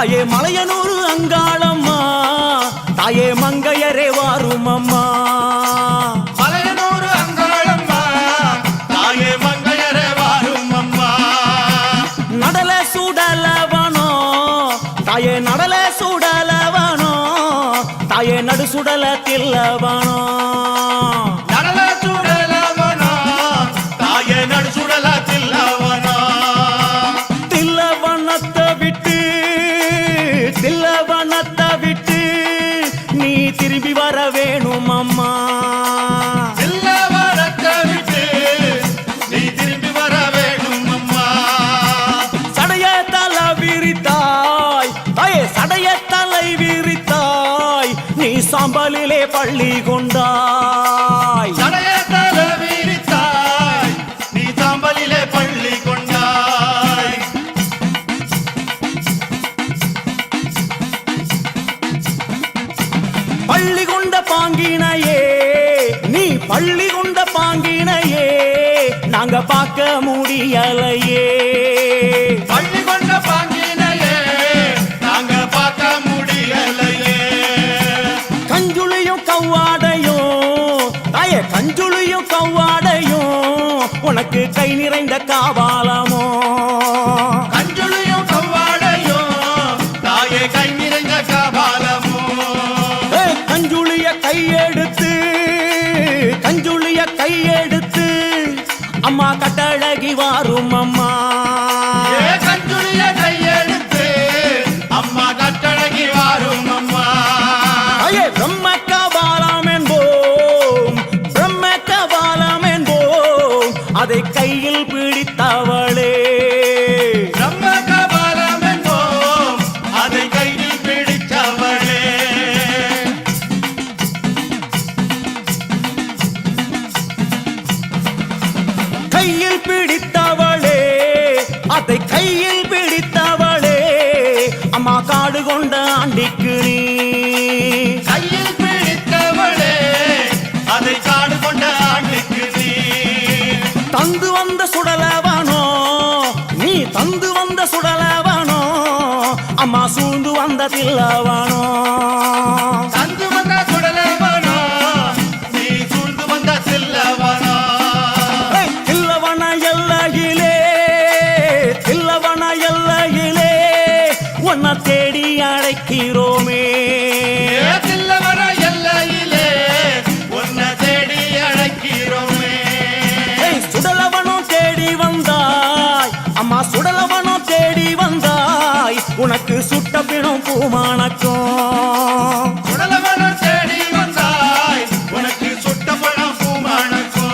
தாயே மலையனூர் அங்காளம்மா தாயே மங்கையரே வாரும் அம்மா மலையனூர் அங்காளம்மா தாயே மங்கையரே வாரும் அம்மா நடல சுடலவனோ தாயே நடல சுடலவனோ தாயே நடு சுடல தில்லவனோ நடல சுடலவனோ தாயே நடு சுடல தில்லவனோ தில்லவனத்தை விட்டு நீ திரும்பி வர வேணும் அம்மா தில்லவனத்தை விட்டு நீ திரும்பி வர வேணும் அம்மா சடைய தலை விரித்தாய் தாயே சடைய தலை விரித்தாய் நீ சாம்பலிலே பள்ளி கொண்டாய் சடைய தலை விரித்தாய் நீ சாம்பலிலே பள்ளி கொண்டாய் பள்ளி கொண்ட பாங்கினையே நீ பள்ளி கொண்ட பாங்கினையே நாங்க பார்க்க முடியலையே பள்ளி கொண்ட பாங்கினையே நாங்க பார்க்க முடியலையே கஞ்சுளியும் கவ்வாடையும் தாயே கஞ்சுளியும் கவ்வாடையும் உனக்கு கை நிறைந்த காவாலமோ கஞ்சுளியும் கவ்வாடையும் தாயே கை நிறைந்த காபாலமோ கஞ்சுளிய கையெடுத்து அம்மா கட்டழகி வாரும் அம்மா கஞ்சுளிய கையெடுத்து அம்மா கட்டழகி வாரும் அம்மா ஐயே பிரம்ம கபாலம் என்போம் பிரம்ம கபாலம் என்போம் அதை கையில் பிடித்தவளே பிரம்ம கபாலம் என்போம் அதை கையில் பிடித்தவளே கையில் பிடித்தவளே அதை கையில் பிடித்தவளே அம்மா காடு கொண்ட ஆண்டிக்கு நீ கையில் பிடித்தவளே அதை காடு கொண்ட ஆண்டுக்கு நீ தந்து வந்த சுடலவனோ நீ தந்து வந்த சுடலவனோ அம்மா சூழ்ந்து வந்த தில்லவனோ தந்து வந்த சுடலவனோ நீ சூழ்ந்து வந்த தில்லவனோ தில்லவன எல்லையிலே உன்னை தேடி அழைக்கிறோமே தில்லவன எல்லையிலே உன்னை தேடி அழைக்கிறோமே சுடலவனும் தேடி வந்தாய் அம்மா சுடலவனும் தேடி வந்தாய் உனக்கு சுட்ட பிணம் பூமானக்கும் சுடலவன தேடி வந்தாய் உனக்கு சுட்ட பணம் பூமானக்கும்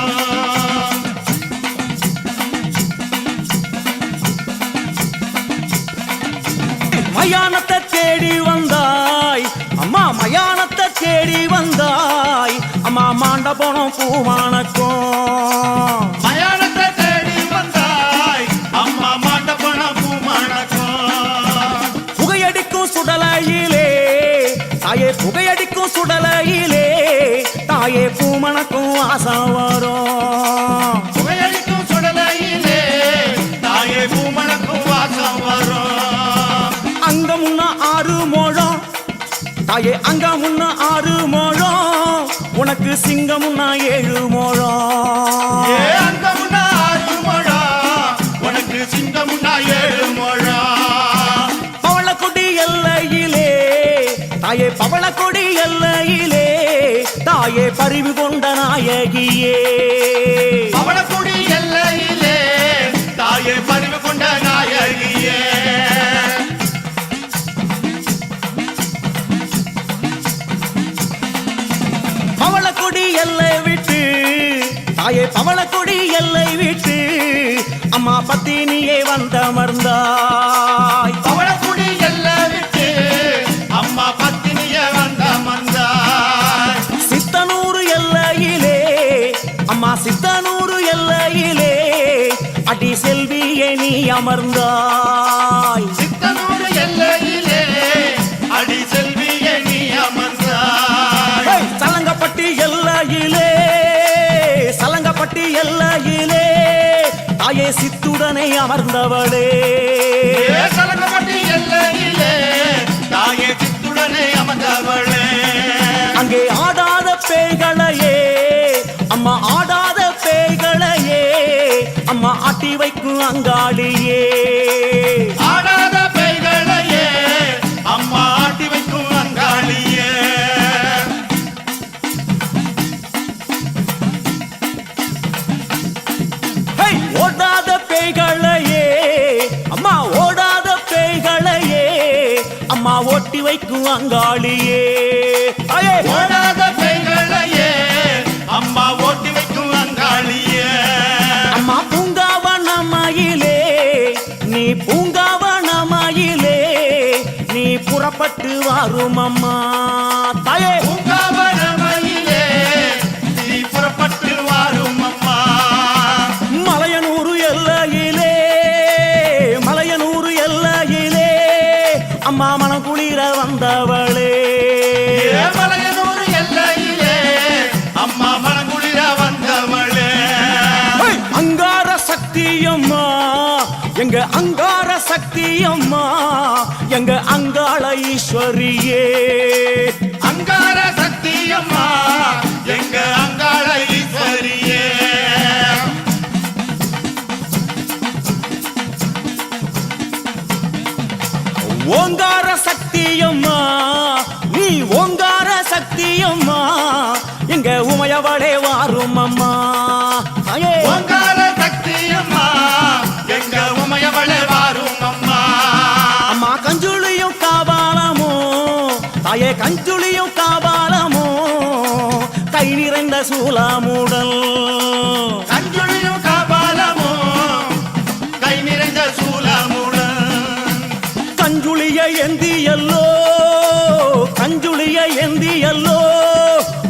மயானத்தை தேடி வந்தாய் அம்மா மயானத்தை தேடி வந்தாய் அம்மா மாண்ட போனோம் பூமானக்கும் மயானத்தை தேடி வந்தாய் அம்மா மாண்ட பணம் பூமானக்கும் புகையடிக்கும் சுடலையிலே தாயே புகையடிக்கும் சுடலையிலே தாயே பூமணக்கும் ஆசம் வரும் புகையடிக்கும் சுடலையிலே தாயே பூமணக்கும் வாசம் வரும் அங்க முன்ன 6 முழம் தாயே அங்க முன்ன 6 முழம் உனக்கு சிங்கம் முன்ன 7 முழம் அங்க முன்னா 6 முழம் உனக்கு சிங்கம் முன்னா 7 முழம் பவளக்கொடி எல்லையிலே தாயே பவளக்கொடி எல்லையிலே தாயே பரிவு கொண்ட நாயகியே பவளக்குடி எல்லையிலே தாயே பரிவு கொண்ட நாயகியே பவளக்கொடி எல்லை விட்டு தாயே பவளக்கொடி எல்லை விட்டு அம்மா பத்தினியே வந்தமர்ந்தாய் பவளக்குடி எல்லை விட்டு அம்மா பத்தினிய வந்தமர்ந்தாய் சித்தனூர் எல்லையிலே அம்மா சித்தனூர் எல்லையிலே அடி செல்வியே நீ அமர்ந்தாய் சித்தனூர் எல்லையிலே அடி செல்வியே நீ அமர்ந்தாய் சலங்கப்பட்டி எல்லையிலே தாயே சித்துடனே அமர்ந்தவளே சலங்கப்பட்டி எல்லையிலே வைக்கும் அங்காளியே ஆடாத பேய்களையே அம்மா ஆட்டி வைக்கும் அங்காளியே ஹே! ஓடாத பேய்களையே அம்மா ஓடாத பேய்களையே அம்மா ஓட்டி வைக்கும் அங்காளியே அயே! ஓடாத பேய்களையே அம்மா ஓட்டி வைக்கும் அங்காளியே அம்மா பூங்காவனமயிலே நீ பூங்காவனமயிலே நீ புறப்பட்டு வாரும் அம்மா தாயே பூங்காவனமயிலே நீ புறப்பட்டு வாரும் அம்மா மலையனூர் எல்லையிலே மலையனூர் எல்லையிலே அம்மா மனம் குளிர வந்தவளே மலையனூர் எல்லையிலே அம்மா மனங்குளிர வந்தவளே ஹே! அங்கார சக்தியம்மா எங்க அங்கார சக்தியம்மா எங்க அங்காள ஈஸ்வரியே அங்கார சக்தியம்மா எங்க அங்காள ஈஸ்வரியே ஓங்கார சக்தியம்மா நீ ஓங்கார சக்தியம்மா எங்க உமையவளே வாரும் அம்மா தாயே! ஓங்கார சக்தியம்மா எங்க உமையவளே வாரும் அம்மா அம்மா கஞ்சுளியும் காபாலமோ தாயே கஞ்சுளியும் காபாலமோ கை நிறைந்த சூலாமுடல் கஞ்சுளியும் காபாலமோ கை நிறைந்த சூலமுடன் கஞ்சுளிய எந்தியல்லோ கஞ்சுளிய எந்தியல்லோ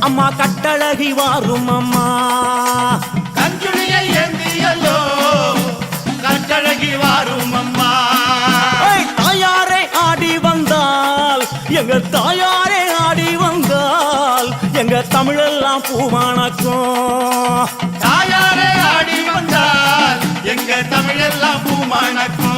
அம்மா கட்டழகி வாரும் அம்மா கஞ்சுளியை ஏந்தியல்லோ கட்டழகி வாரும் அம்மா ஏய், தாயாரே ஆடி வந்தால் எங்க தாயாரே ஆடி வந்தால் எங்க தமிழெல்லாம் பூவானக்கும் தாயாரே ஆடி வந்தால் எங்க தமிழெல்லாம் பூமணக்கும்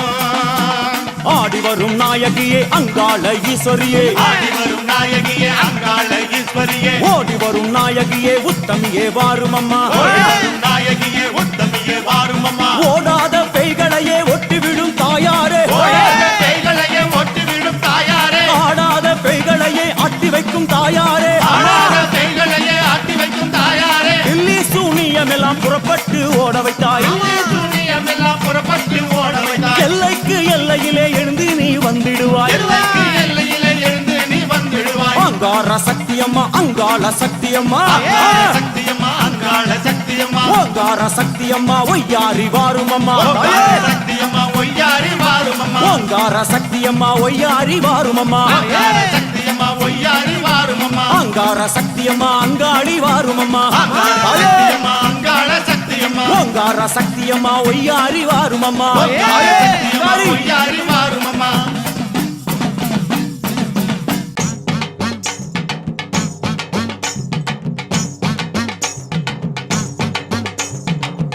ஆடி வரும் நாயகியே அங்காள ஈஸ்வரியே ஆடி வரும் நாயகியே அங்காள ஈஸ்வரியே ஓடி வரும் நாயகியே உத்தமியே வாரும் அம்மா ஓடி வரும் நாயகியே உத்தமியே வாரும் அம்மா ஓடாத பெய்களையே ஒட்டிவிடும் தாயாரே ஓடாத பேய்களையே ஒட்டி விடும் தாயாரே ஆடாத பெய்களையே அட்டி வைக்கும் தாயாரே ஆடாத பேய்களையே ஆட்டி வைக்கும் தாயாரே தில்லி சூனியமெல்லாம் புறப்பட்டு ஓட வைத்தாய் சூனியமெல்லாம் புறப்பட்டு ஓட வைத்தாய் எல்லைக்கு எல்லையிலே எழுந்து நீ வந்திடுவாய் எல்லைக்கு எல்லையிலே எழுந்து நீ வந்துடுவாய் அங்கார சக்தியம்மா அங்காள சக்தியம்மா அங்காள சக்தியம்மா அங்காள சக்தியம்மா ஓங்கார சக்தியம்மா ஒய்யாரி வாரும் அம்மா அங்காள சக்தியம்மா ஒய்யாரி வாரும் அம்மா ஓங்கார சக்தியம்மா ஒய்யாரி வாரும் அம்மா அங்காள சக்தியம்மா ஒய்யாரி வாரும் அம்மா அங்கார சக்தியம்மா அங்காளி வாரும் அம்மா அங்காள சக்தியம்மா அங்காள சக்தியம்மா ஓங்கார சக்தியம்மா ஒய்யாரி வாரும் அம்மா அங்காள சக்தியம்மா ஒய்யாரி வாரும் அம்மா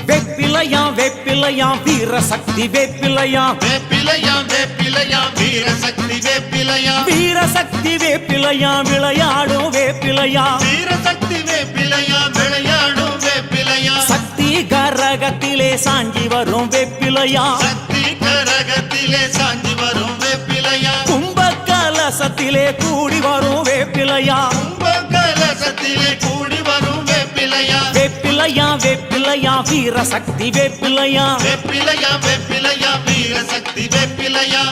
வேப்பிலையாம் வேப்பிலையாம் வீர சக்தி வேப்பிலையாம் வேப்பிலையா வேப்பிலையா வீரசக்தி வேப்பிலையா வீரசக்தி வேப்பிலையாம் விளையாடும் வேப்பிலையாம் வீரசக்தி வேப்பிலையா விளையாடும் வேப்பிலையா சக்தி கரகத்திலே சாஞ்சி வரும் வேப்பிலையாம் சக்தி கரகத்திலே சாஞ்சி வரும் வேப்பிலையா கும்ப கலசத்திலே கூடி வரும் வேப்பிலையாம் கும்பகலசத்திலே கூடி வரும் வேப்பிலையா வேப்பிலையாம் வேப்பிலையாம் வீரசக்தி வேப்பிலையாம் வேப்பிலையா வேப்பிலையா வீரசக்தி வேப்பிலையா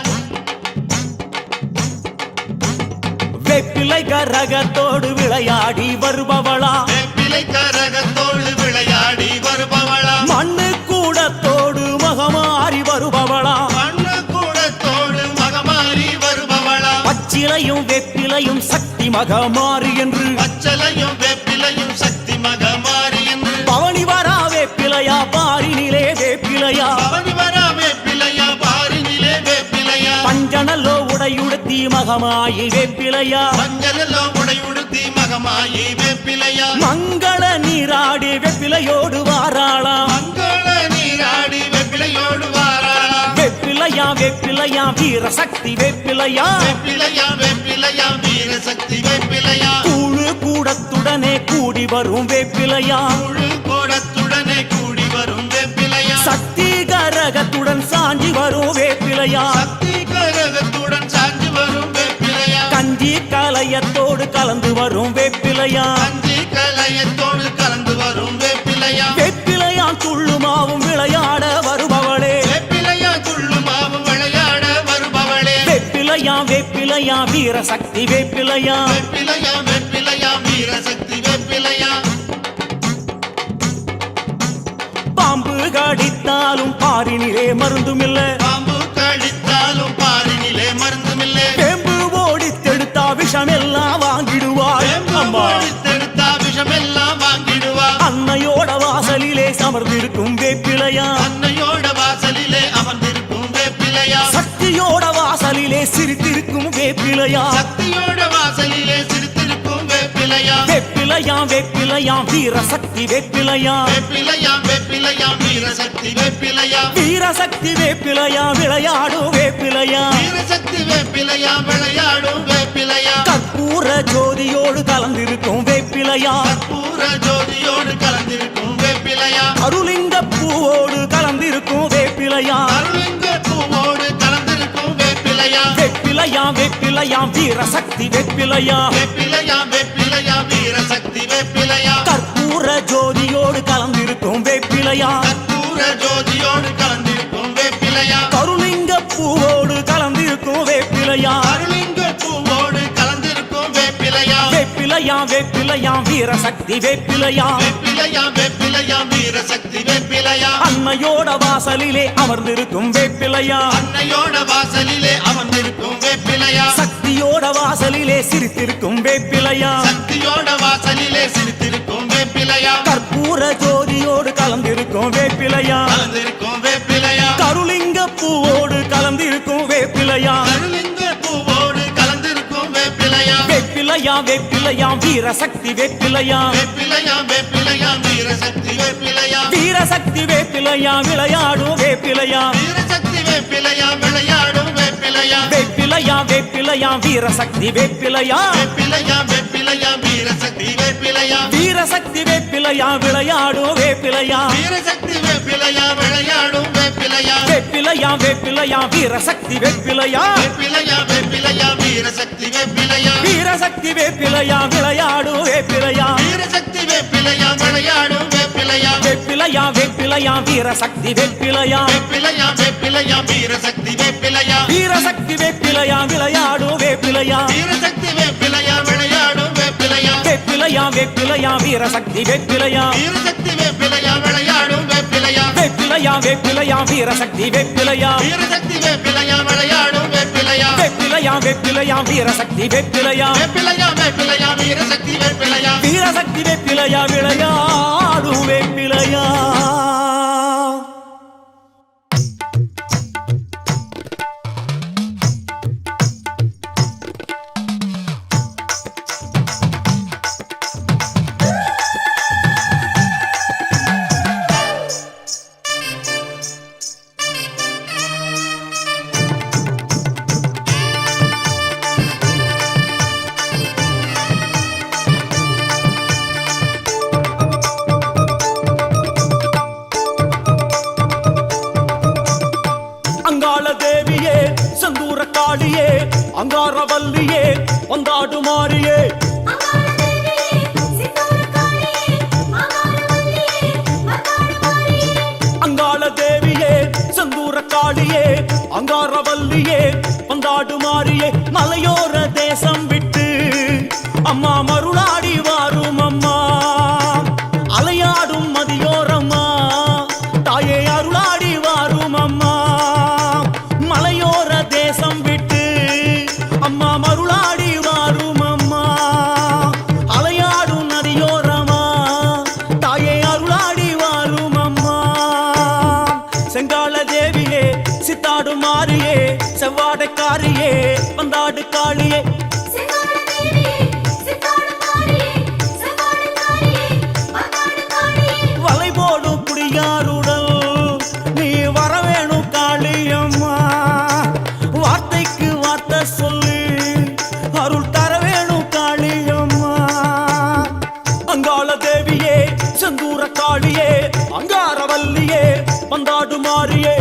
வேப்பிலை கரகத்தோடு விளையாடி வருபவளா வேப்பிலை கரகத்தோடு விளையாடி வருபவளா மண்ணு கூடத்தோடு மகமாறி வருபவளா மண்ணு கூடத்தோடு மகமாறி வருபவளா பச்சிலையும் வேப்பிலையும் சக்தி மகமாறி என்று பச்சலையும் வேப்பிலையும் சக்தி மகமாறி என்று பவனி வரா வேப்பிலையா பாரினிலே வேப்பிலையா பவனி வரா வேப்பிலையா பாரினிலே வேப்பிலையா பஞ்சனல்லோ உடையுடுத்தி மகமாயி வேப்பிலையா மஞ்சளெல்லோ உடை உடுத்தி மகமாயி வேப்பிலையா மங்கள நீராடி வேப்பிலையோடு வாராளா மங்கள நீராடி வேப்பிலையோடு வாராளா வேப்பிலையா வேப்பிலையா வீரசக்தி வேப்பிலையா வேப்பிலையா வேப்பிலையா வீரசக்தி வேப்பிலையா கூழு கூடத்துடனே கூடி வரும் வேப்பிலையா முழு கோடத்துடனே கூடி வரும் வேப்பிலையா சக்தி கரகத்துடன் சாஞ்சி வரும் வேப்பிலையா சக்தி கரகத்துடன் சாஞ்சி வரும் வேப்பிலையா கஞ்சி கலையத்தோடு கலந்து வரும் வேப்பிலையா கஞ்சி கலையத்தோடு கலந்து வரும் வேப்பிலையா வேப்பிலையான் துள்ளுமாவும் விளையாட வருபவளே வேப்பிலையா துள்ளுமாவும் விளையாட வருபவளே வேப்பிலையா வேப்பிலையா வீரசக்தி வேப்பிலையா வேப்பிலையா வேப்பிலையா வீரசக்தி வேப்பிலையா பாம்பு கடித்தாலும் பாரினிலே மருந்துமில்ல பாம்பு கடித்தாலும் பாரினிலே மருந்துமில்லை வேம்பு ஓடித்தெடுத்தா விஷமெல்லாம் வாங்கிடுவாள் அம்மா தடுத்தா விஷமெல்லாம் வாங்கிடுவா அன்னையோட வாசலிலே சமர்ந்திருக்கும் வேப்பிலையா அன்னையோட வாசலிலே அமர்ந்திருக்கும் வேப்பிலையா சக்தியோட வாசலிலே சிரித்திருக்கும் வேப்பிலையா சக்தியோட வாசலிலே சிரித்திருக்கும் வேப்பிலையா வேப்பிலையா வேப்பிலையா வீரசக்தி வேப்பிலையா வேப்பிலையா வேப்பிலையா வீரசக்தி வேப்பிலையா வீரசக்தி வேப்பிலையா விளையாடும் வேப்பிலையா வீரசக்தி வேப்பிலையா விளையாடும் வேப்பிலையா கற்பூர ஜோதியோடு கலந்திருக்கும் வேப்பிலையா கற்பூர ஜோதியோடு கலந்திருக்கும் வேப்பிலையா அருளிங்க பூவோடு கலந்திருக்கும் வேப்பிலையா அருளிங்க பூவோடு கலந்திருக்கும் வேப்பிலையா வேப்பிலையா வேப்பிலையா வீரசக்தி வேப்பிலையா வேப்பிலையா வேப்பிலையா வீரசக்தி வேப்பிலையா கற்பூர ஜோதியோடு கலந்திருக்கும் வேப்பிலையா கற்பூர ஜோதியோடு கலந்திருக்கும் வேப்பிலையா கருளிங்க பூவோடு கலந்திருக்கும் வேப்பிலையா அருளிங்க பூவோடு கலந்திருக்கும் வேப்பிலையா வேப்பிலையா வேப்பிலையா வீரசக்தி வேப்பிலையா வேப்பிலையா வேப்பிலையா வீரசக்தி வேப்பிலையா அன்னையோட வாசலிலே அமர்ந்திருக்கும் வேப்பிலையா அன்னையோட வாசலிலே அமர்ந்திருக்கும் வேப்பிலையா சக்தியோட வாசலிலே சிரித்திருக்கும் வேப்பிலையா சக்தியோட வாசலிலே சிரித்திருக்கும் வேப்பிலையா கற்பூர ஜோதியோடு கலந்திருக்கும் வேப்பிலையா கலந்திருக்கும் வேப்பிலையா கருளிங்க பூவோடு கலந்திருக்கும் வேப்பிலையா அருளிங்க பூவோடு கலந்திருக்கும் வேப்பிலையா வேப்பிலையா வேப்பிலையா வீரசக்தி வேப்பிலையா வேப்பிலையா வேப்பிலையா வீரசக்தி வேப்பிலையா வீரசக்தி வேப்பிலையா விளையாடும் வேப்பிலையா வீரசக்தி வேப்பிலையா விளையாடும் வேப்பிலையா வேப்பிலையா வேப்பிலையா வீரசக்தி வேப்பிலையா வேப்பிலையா வேப்பிலையா வீரசக்தி வேப்பிலையா வீரசக்தி வேப்பிலையா விளையாடும் வேப்பிலையா வீரசக்தி வேப்பிலையா விளையாடும் வேப்பிலையா வேப்பிலையா வேப்பிலையா வீரசக்தி வேப்பிலையா வேப்பிலையா வேப்பிலையா வீரசக்தி வேப்பிலையா வீரசக்தி வேப்பிலையா விளையாடும் வேப்பிலையா வீரசக்தி வேப்பிலையா விளையாடும் வேப்பிலையா வேப்பிலையா வேப்பிலையா வீரசக்தி வேப்பிலையா வேப்பிலையா வேப்பிலையா வீரசக்தி வேப்பிலையா வீரசக்தி வேப்பிலையா விளையாடும் வேப்பிலையா வீரசக்தி வேப்பிலையா விளையாடும் வேப்பிலையா வேப்பிலையா வேப்பிலையா வீரசக்தி வேப்பிலையா வீரசக்தி வேப்பிலையா விளையாடும் வேப்பிலையா வேப்பிலையா வேப்பிலையா வீரசக்தி வேப்பிலையா வீரசக்தி வேப்பிலையா விளையாடும் வேப்பிலையா வேப்பிலையா வேப்பிலையா வீரசக்தி வேப்பிலையா வேப்பிலையா வேப்பிலையா வீரசக்தி வேப்பிலையா வீரசக்தி வேப்பிலையா விளையாடும் வேப்பிலையா தேவியே செந்தூர காளியே அங்காரவல்லியே வந்தாடு மாறியே அங்காள தேவியே செந்தூர காளியே அங்காரவல்லியே வந்தாடு மாறியே மலையோர தேசம் விட்டு அம்மா மருளாடி வாரும் அம்மா அலையாடும் மதியோரம்மா தாயே அருளாடி வாரும் அம்மா மலையோர தேசம் விட்டு அம்மா மருளாடி வாரும் அம்மா அலையாடும் நதியோரமா தாயே அருளாடி வாரும் அம்மா செங்கால தேவியே சித்தாடு மாறியே செவ்வாடைக்காரியே வந்தாடு காளியே வலை போடும் குடியாருடல் நீ வரவேணும் காளியம்மா வார்த்தைக்கு வார்த்தை சொல்லி அருள் தர வேணும் காளியம்மா அங்காள தேவியே செந்தூர காளியே அங்காரவல்லியே வந்தாடு மாறியே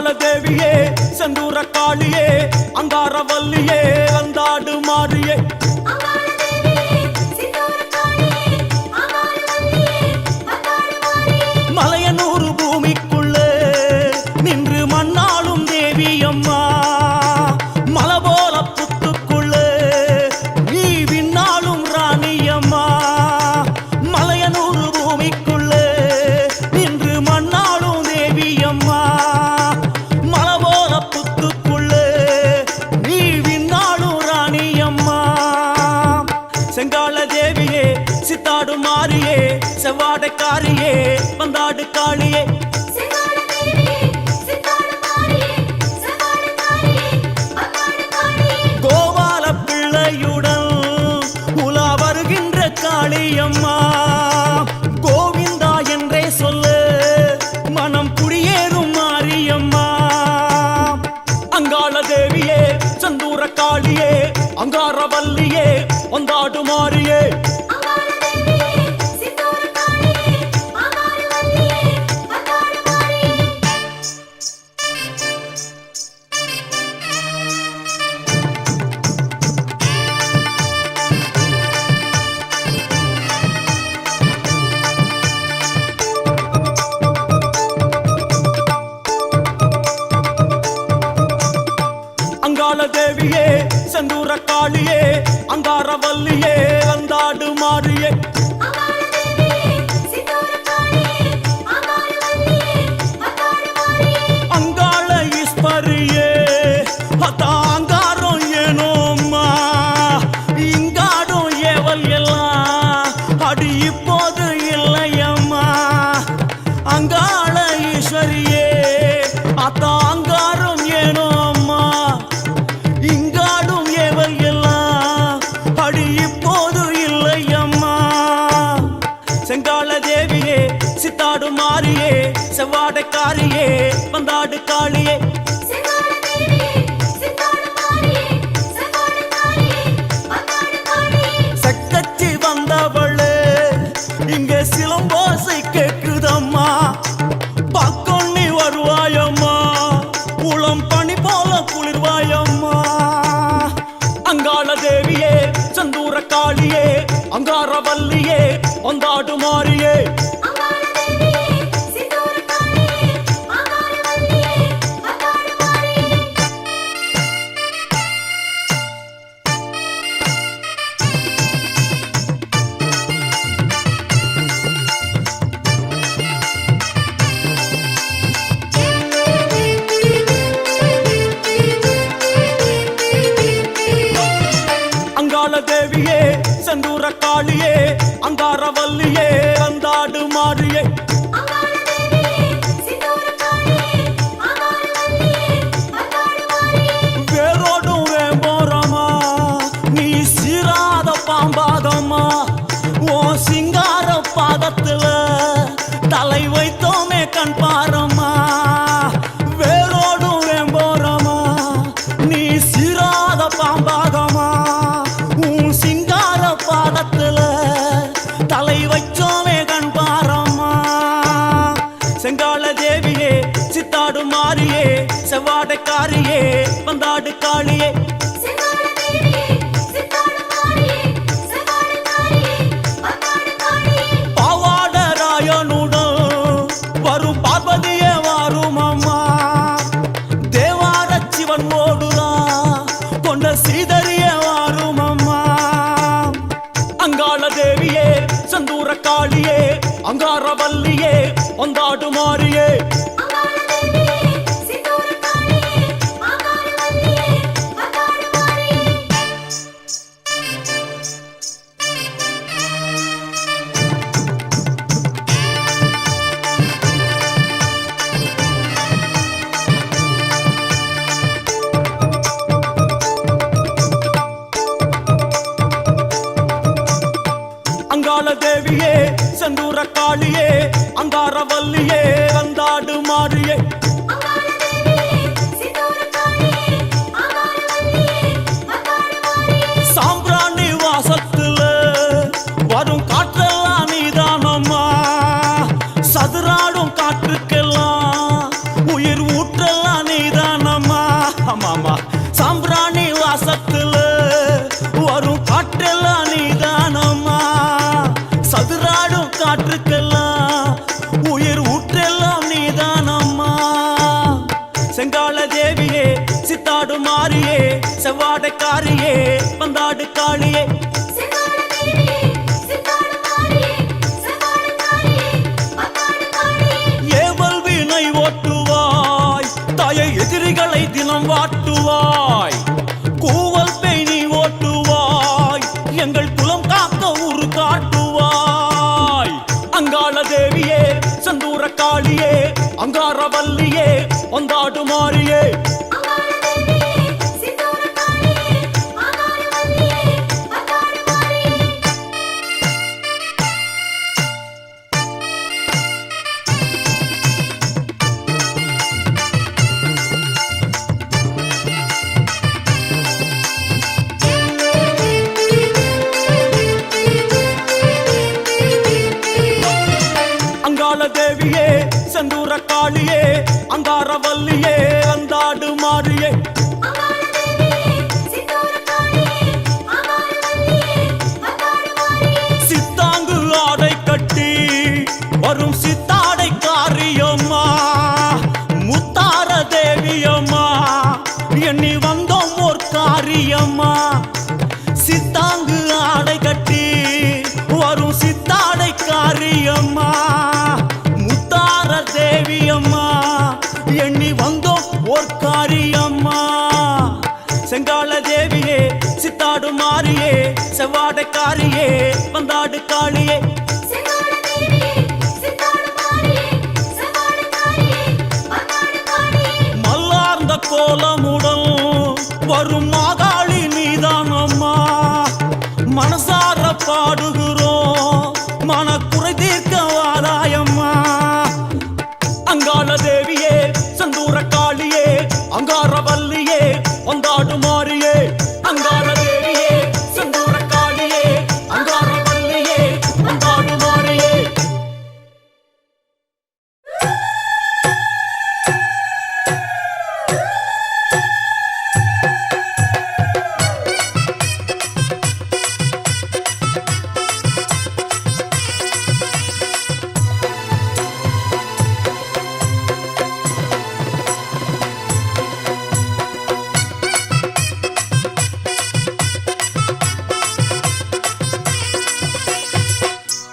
அங்காள தேவியே செந்தூர காளியே அங்காரவல்லியே வந்தாடு மாறியே மலையனூர் பூமிக்குள்ளே நின்று மண்ணாளும் தேவி அம்மா மலபோல புத்துக்குள்ளே நீ விண்ணாளும் ராணி அம்மா மலையனூர் பூமிக்குள்ளே நின்று மண்ணாளும் தேவி அம்மா மலபோல புத்துக்குள்ளே நீ விண்ணாளும் ராணி அம்மா செங்கால தேவியே சித்தாடு மாறியே செவ்வாடைக்காரியே வந்தாடு காளியே கோபால பிள்ளையுடன் உலா வருகின்ற காளியம்மா கோவிந்தா என்றே சொல்லு மனம் குடியேறும் மாரியம்மா அங்காள தேவியே செந்தூர காளியே அங்காரவல்லியே வந்தாடு மாறியே அங்காள தேவியே செந்தூர காளியே அங்காரவல்லியே வந்தாடு மாறியே அங்காள ஈஸ்வரியே அங்காரம் ஏனோம்மா இங்காடும் ஏவல் எல்லாம் அடி இப்போது இல்லையம்மா அங்காள ஈஸ்வரியே அங்காரம் ஏனோம்மா இங்காடும் ஏவல் எல்லாம் அடி இப்போது இல்லையம்மா செங்கால தேவியே சித்தாடு மாறியே செவ்வாடைக்காரியே வந்தாடு காளியே சக்கச்சி வந்தவளே இங்க சிலம்போசை கேக்குதம்மா பக்கொன்னி வருவாயம்மா உளம் பனி போல குளிர்வாயம்மா அங்காள தேவியே செந்தூர காளியே அங்காரவல்லியே வந்தாடு மாறியே அங்காள தேவியே செந்தூர காளியே அங்காரவல்லியே வந்தாடு மாறியே வேரோடும் வேம்போரமா நீ சீராத பாம்பாதம்மா ஓ சிங்கார பாதத்துல தலை வைத்தோமே கண் பாரம்மா வேரோடும் வேம்போரமா நீ சீராத பாம்பாதம்மா சிங்கார பாதத்துல தலை வச்சோமே கண் பாரம்மா செங்கால தேவியே சித்தாடு மாறியே செவ்வாடைக்காரியே வந்தாடு காளியே பாவாடராயனுடன் வரும் பார்வதியே வாரும் அம்மா தேவார சிவன் ஓடுதான் கொண்ட சீதரிய வாரும் அம்மா அங்காள தேவியே செந்தூர காளியே அங்காரவல்லியே வந்தாடு மாறியே அங்காள தேவியே செந்தூர காளியே அங்காரவல்லியே வந்தாடு மாறியே சாம்பிராணி வாசத்துல வரும் காற்றெல்லாம் நீதானம்மா சதுராடும் காற்றுக்கெல்லாம் உயிர் ஊற்றெல்லாம் மாறியே செவ்வாடைக்காரியே பந்தாடு காளியே ஏவல் வீணை ஓட்டுவாய் தாயை எதிரிகளை தினம் வாட்டுவாய் கூவல் பேணி ஓட்டுவாய் எங்கள் குலம் காக்க உரு காட்டுவாய் அங்காள தேவியே செந்தூர காளியே அங்காரவல்லியே வந்தாடு மாறியே தேவியே செந்தூர காளியே அங்காரவல்லியே வந்தாடு மாறியே சித்தாங்கு ஆடை கட்டி வரும் சித்தாடை காரியம்மா முத்தார தேவியம்மா எண்ணி வந்தோம் ஓர் காரியம்மா சித்தாங்கு ஆடை கட்டி வரும் சித்தாடை காரியம்மா தேவியம்மா எண்ணி வந்தோம் ஓர் காரியம்மா செங்கால தேவியே சித்தாடு மாறியே செவ்வாடைக்காரியே வந்தாடு காளியே மல்லார்ந்த கோலமுடன் வரும் மாகாளி நீதானம்மா மனசார பாடுகிறோம் மனக்குறை தீர்க்க வாராயம்மா அங்காள தேவியே செந்தூர காளியே அங்காரவல்லியே வந்தாடு மாறியே அங்காள தேவியே செந்தூர காளியே அங்காரவல்லியே வந்தாடு மாறியே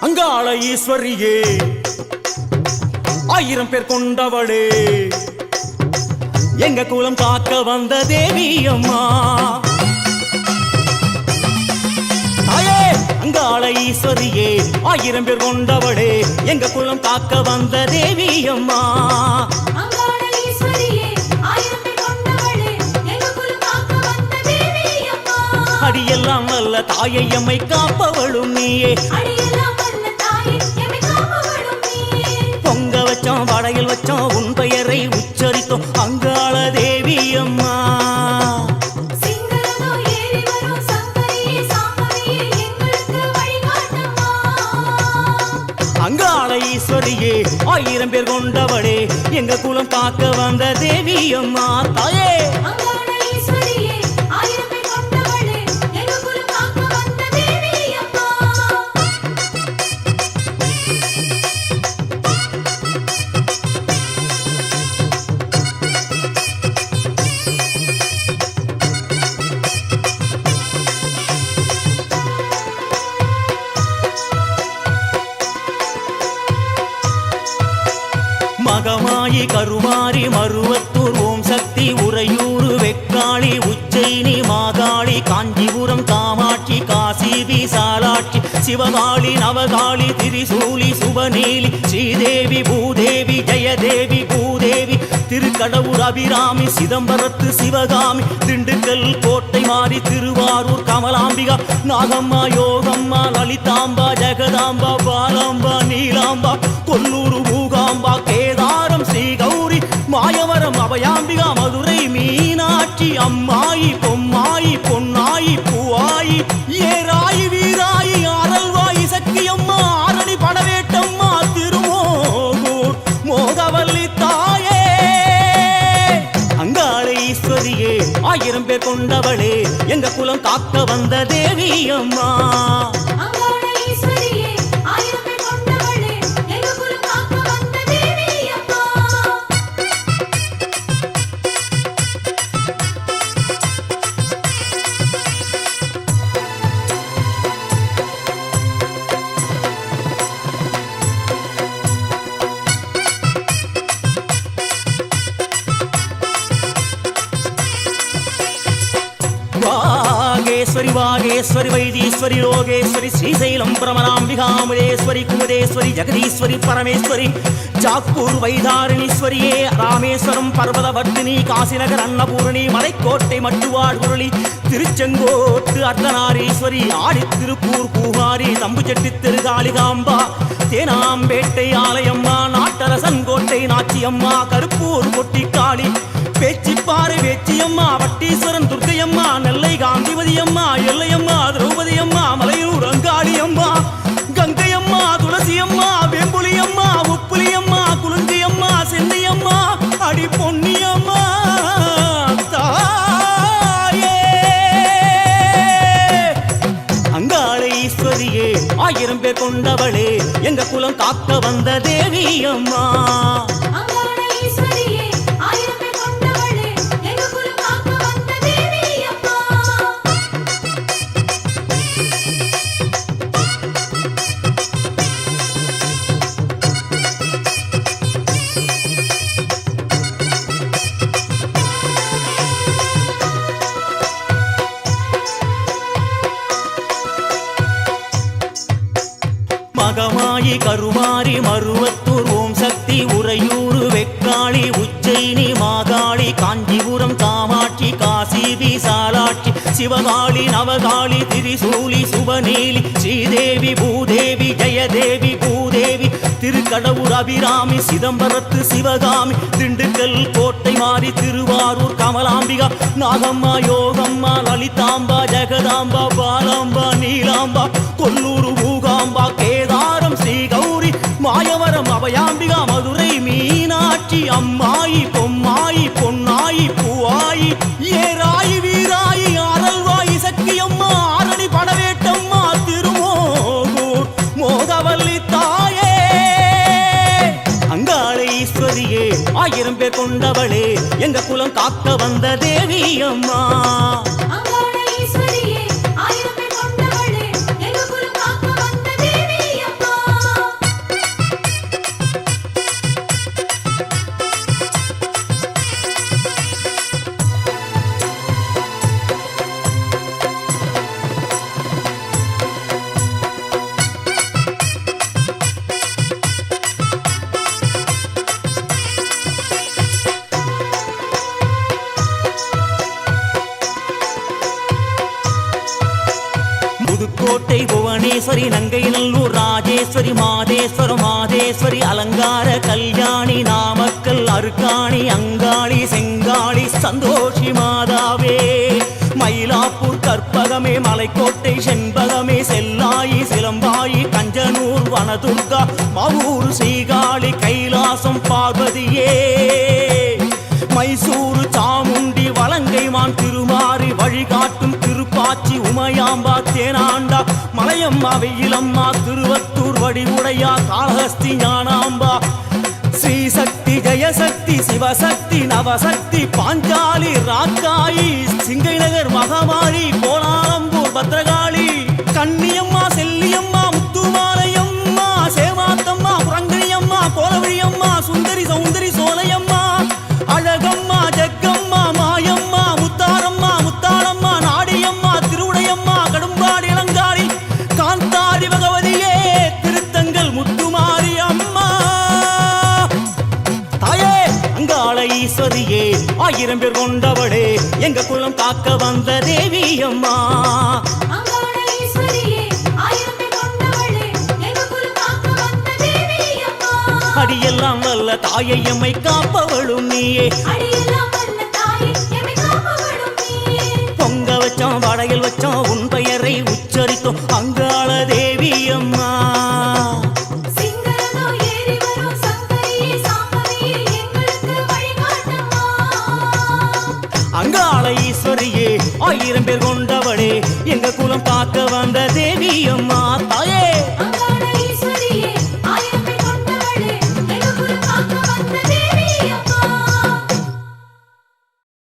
அங்காள ஈஸ்வரியே 1000 பேர் கொண்டவளே எங்க குலம் காக்க வந்த தேவி அம்மா தாயே அங்காள ஈஸ்வரியே 1000 பேர் கொண்டவளே எங்க குலம் காக்க வந்த தேவி அம்மா அடியெல்லாம் நல்ல தாயை எம்மை காப்பவளும் நீயே பொங்க வச்சோம் வடையில் வச்சோம் உன் பெயரை உச்சரித்தோம் அங்காள தேவி அம்மா அங்காள ஈஸ்வரியே 1000 பேர் கொண்டவளே எங்க குலம் காக்க வந்த தேவி அம்மா தாயே மகமாயி கருமாரி மருவத்தூர் ஓம் சக்தி உறையூர் வெக்காளி உச்சைனி மாகாளி காஞ்சிபுரம் காமாட்சி காசி விசாலாட்சி சிவகாளி நவகாளி திரிசூலி சுபநீலி ஸ்ரீதேவி பூதேவி ஜெயதேவி பூதேவி திருக்கடவுர் அபிராமி சிதம்பரத்து சிவகாமி திண்டுக்கல் கோட்டை மாறி திருவாரூர் கமலாம்பிகா நாகம்மா யோகம்மா லலிதாம்பா ஜெகதாம்பா பாலாம்பா நீலாம்பா கொல்லூர் மூகாம்பா கேதாரம் ஸ்ரீ கௌரி மாயவரம் அபயாம்பிகா மதுரை மீனாட்சி அம்மாயி பொம்மாயி பொன்னாயி பூவாயி ஏராயி வீராயி ஆரல்வாயி சக்தியம்மா ஆரணி படவேட்டம்மா திருமோகூர் மோகவல்லி தாயே அங்காள ஈஸ்வரியே 1000 பேர் கொண்டவளே எங்க குலம் காக்க வந்த தேவி அம்மா மகேஸ்வரி வாகேஸ்வரி வைத்தீஸ்வரி லோகேஸ்வரி ஸ்ரீசைலம் பிரமராம்பிகாமுதேஸ்வரி குமுதேஸ்வரி ஜெகதீஸ்வரி பரமேஸ்வரி ஜாக்கூர் வைதாரணீஸ்வரியே ராமேஸ்வரம் பர்வதவர்த்தினி காசிநகர் அன்னபூரணி மலைக்கோட்டை மட்டுவாழ் குருளி திருச்செங்கோட்டு அர்த்தநாரீஸ்வரி ஆடி திருப்பூர் பூகாரி தம்புச்செட்டி திருகாளிகாம்பா தேனாம்பேட்டை ஆலயம்மா நாட்டரசன் கோட்டை நாச்சியம்மா கருப்பூர் கொட்டிக்காளி பேச்சிப்பாறை வேச்சியம்மா வட்டீஸ்வரன் துர்க்கையம்மா நெல்லை காந்திமதியம்மா எல்லையம்மா திரௌபதியம்மா மலையூர் அங்காளியம்மா கங்கையம்மா துளசியம்மா வேம்புலியம்மா உப்புலியம்மா குலுந்தியம்மா சென்னியம்மா அடி பொன்னியம்மா தாயே அங்காள ஈஸ்வரியே 1000 பேர் கொண்டவளே எங்க குலம் காக்க வந்த தேவி அம்மா மகமாயி கருமாரி மருவத்தூர் ஓம் சக்தி உறையூர் வெக்காளி உஜ்ஜயினி மாகாளி காஞ்சிபுரம் காமாட்சி காசி விசாலாட்சி சிவகாளி நவகாளி திரிசூலி சுபநீலி ஸ்ரீதேவி பூதேவி ஜெயதேவி பூதேவி திருக்கடவுர் அபிராமி சிதம்பரத்து சிவகாமி திண்டுக்கல் கோட்டை மாறி திருவாரூர் கமலாம்பிகா நாகம்மா யோகம்மா லலிதாம்பா ஜெகதாம்பா பாலாம்பா நீலாம்பா கொல்லூர் மூகாம்பா கேதாரம் ஸ்ரீ கௌரி மாயவரம் அபயாம்பிகா மதுரை மீனாட்சி அம்மாயி பொம்மாயி பொன்னாயி பூவாயி ஏராயி வீராயி ஆரல்வாயி சக்கியம்மா ஆரணி படவேட்டம்மா திருமோகூர் மோகவல்லி தாயே அங்காள ஈஸ்வரியே 1000 பேர் கொண்டவளே எங்க குலம் காக்க வந்த தேவி அம்மா புதுக்கோட்டை புவனேஸ்வரி நங்கை நல்லூர் ராஜேஸ்வரி மாதேஸ்வரம் மாதேஸ்வரி அலங்கார கல்யாணி நாமக்கல் அருக்காணி அங்காளி செங்காளி சந்தோஷி மாதாவே மயிலாப்பூர் கற்பகமே மலைக்கோட்டை செண்பகமே செல்லாயி சிலம்பாயி கஞ்சனூர் வனதுர்கா மவூர் ஸ்ரீகாளி கைலாசம் பார்வதியே மைசூரு சாமுண்டி வலங்கைமான் திருமாறி வழிகாட்டும் திருப்பாச்சி உமையாம்பா தேனாண்டா மலையம்மா வெயிலம்மா திருவத்தூர் வடிவுடையா காளஹஸ்தி ஞானாம்பா ஸ்ரீசக்தி ஜெயசக்தி சிவசக்தி நவசக்தி பாஞ்சாலி ராக்காயி சிங்கை நகர் மகமாளி கோலாலம்பூர் பத்ரகாளி கன்னியம்மா செல்லியம்மா முத்துமாலையம்மா சேவாத்தம்மா புரங்கணியம்மா கோலவழியம்மா சுந்தரி சௌந்தரி சோலையம்மா அழகம்மா ஜக்கம்மா மாயம்மா முத்தாரம்மா முத்தாளம்மா நாடியம்மா திருவுடையம்மா கடும்பாடி இளங்காடி காந்தாடி பகவதியே திருத்தங்கள் முத்துமாரி அம்மா தாயே அங்காள ஈஸ்வரியே 1000 பேர் கொண்டவளே எங்க குலம் காக்க வந்த தேவி அம்மா அடியெல்லாம் வல்ல தாயை எம்மை காப்பவளும் நீயே பொங்க வச்சோம் வடையில் வச்சோம் உன் பெயரை உச்சரித்தோம் அங்காள தேவி அம்மா அங்காள ஈஸ்வரியே 1000 பேர் கொண்டவளே எங்க குலம் காக்க வந்த தேவி அம்மா தாயே